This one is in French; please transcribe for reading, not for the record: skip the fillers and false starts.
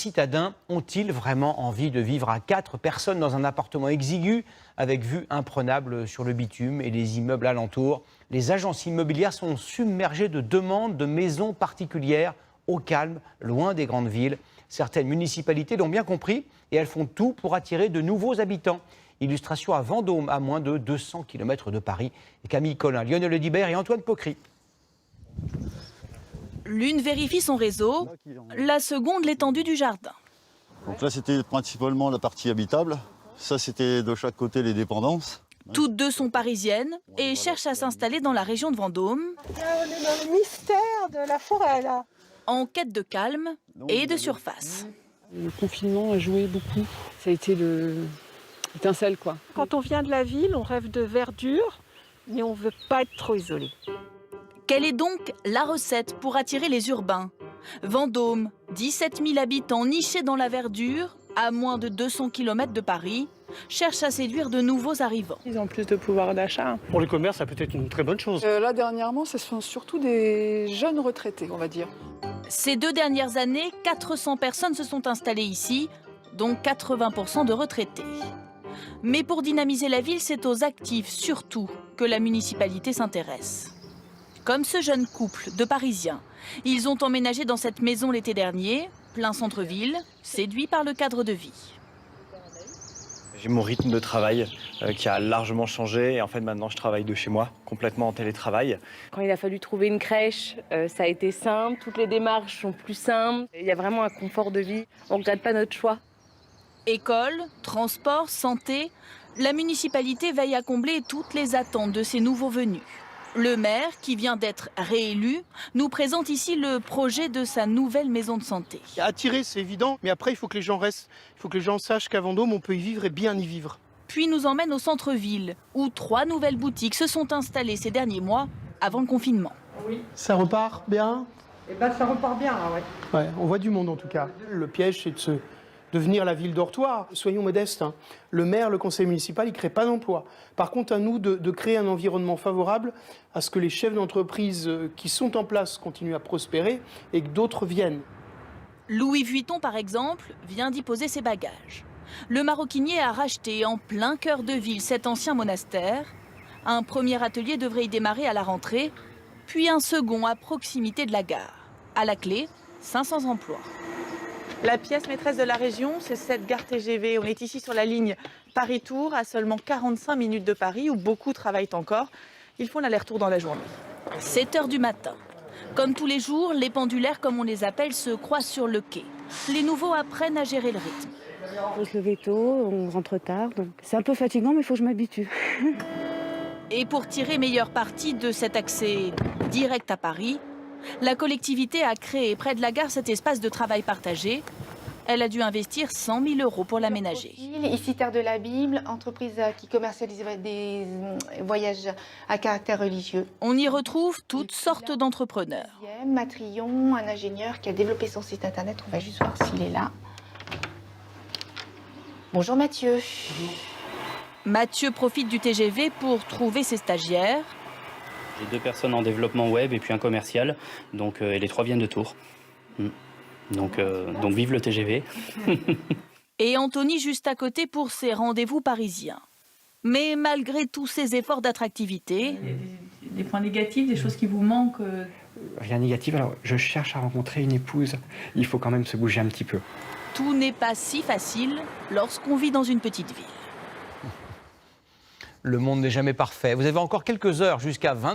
citadins ont-ils vraiment envie de vivre à 4 personnes dans un appartement exigu avec vue imprenable sur le bitume et les immeubles alentours? Les agences immobilières sont submergées de demandes de maisons particulières au calme, loin des grandes villes. Certaines municipalités l'ont bien compris et elles font tout pour attirer de nouveaux habitants. Illustration à Vendôme, à moins de 200 km de Paris. Et Camille Collin, Lionel Audibert et Antoine Pocry. L'une vérifie son réseau, la seconde l'étendue du jardin. Donc là, c'était principalement la partie habitable. Ça, c'était de chaque côté les dépendances. Toutes deux sont parisiennes et cherchent à s'installer dans la région de Vendôme. On est dans le mystère de la forêt, là. En quête de calme et de surface. Le confinement a joué beaucoup. Ça a été l'étincelle, quoi. Quand on vient de la ville, on rêve de verdure, mais on ne veut pas être trop isolé. Quelle est donc la recette pour attirer les urbains? Vendôme, 17 000 habitants nichés dans la verdure, à moins de 200 km de Paris, cherche à séduire de nouveaux arrivants. Ils ont plus de pouvoir d'achat. Pour les commerces, ça peut être une très bonne chose. Là, dernièrement, ce sont surtout des jeunes retraités, on va dire. Ces 2 dernières années, 400 personnes se sont installées ici, dont 80% de retraités. Mais pour dynamiser la ville, c'est aux actifs surtout que la municipalité s'intéresse. Comme ce jeune couple de Parisiens. Ils ont emménagé dans cette maison l'été dernier, plein centre-ville, séduits par le cadre de vie. J'ai mon rythme de travail qui a largement changé et en fait maintenant je travaille de chez moi, complètement en télétravail. Quand il a fallu trouver une crèche, ça a été simple, toutes les démarches sont plus simples. Il y a vraiment un confort de vie, on ne regrette pas notre choix. École, transport, santé, la municipalité veille à combler toutes les attentes de ces nouveaux venus. Le maire, qui vient d'être réélu, nous présente ici le projet de sa nouvelle maison de santé. Attirer, c'est évident, mais après, il faut que les gens restent. Il faut que les gens sachent qu'à Vendôme, on peut y vivre et bien y vivre. Puis nous emmène au centre-ville, où 3 nouvelles boutiques se sont installées ces derniers mois, avant le confinement. Ça repart bien? Eh ben, ça repart bien, là, ouais. Ouais, on voit du monde en tout cas. Le piège, c'est de devenir la ville dortoir. Soyons modestes, hein. Le maire, le conseil municipal, il ne crée pas d'emploi. Par contre, à nous de créer un environnement favorable à ce que les chefs d'entreprise qui sont en place continuent à prospérer et que d'autres viennent. Louis Vuitton, par exemple, vient d'y poser ses bagages. Le maroquinier a racheté en plein cœur de ville cet ancien monastère. Un premier atelier devrait y démarrer à la rentrée, puis un second à proximité de la gare. À la clé, 500 emplois. La pièce maîtresse de la région, c'est cette gare TGV. On est ici sur la ligne Paris-Tours, à seulement 45 minutes de Paris, où beaucoup travaillent encore. Ils font l'aller-retour dans la journée. 7 h du matin. Comme tous les jours, les pendulaires, comme on les appelle, se croisent sur le quai. Les nouveaux apprennent à gérer le rythme. Il faut se lever tôt, on rentre tard. C'est un peu fatigant, mais il faut que je m'habitue. Et pour tirer meilleur parti de cet accès direct à Paris, la collectivité a créé près de la gare cet espace de travail partagé. Elle a dû investir 100 000 € pour l'aménager. Ici Terre de la Bible, entreprise qui commercialise des voyages à caractère religieux. On y retrouve toutes sortes d'entrepreneurs. Matrion, un ingénieur qui a développé son site internet. On va juste voir s'il est là. Bonjour Mathieu. Mathieu profite du TGV pour trouver ses stagiaires. J'ai 2 personnes en développement web et puis un commercial, donc, et les 3 viennent de Tours. Donc vive le TGV. Et Anthony juste à côté pour ses rendez-vous parisiens. Mais malgré tous ces efforts d'attractivité... Des points négatifs, des choses qui vous manquent? Rien de négatif, alors je cherche à rencontrer une épouse. Il faut quand même se bouger un petit peu. Tout n'est pas si facile lorsqu'on vit dans une petite ville. Le monde n'est jamais parfait. Vous avez encore quelques heures jusqu'à 20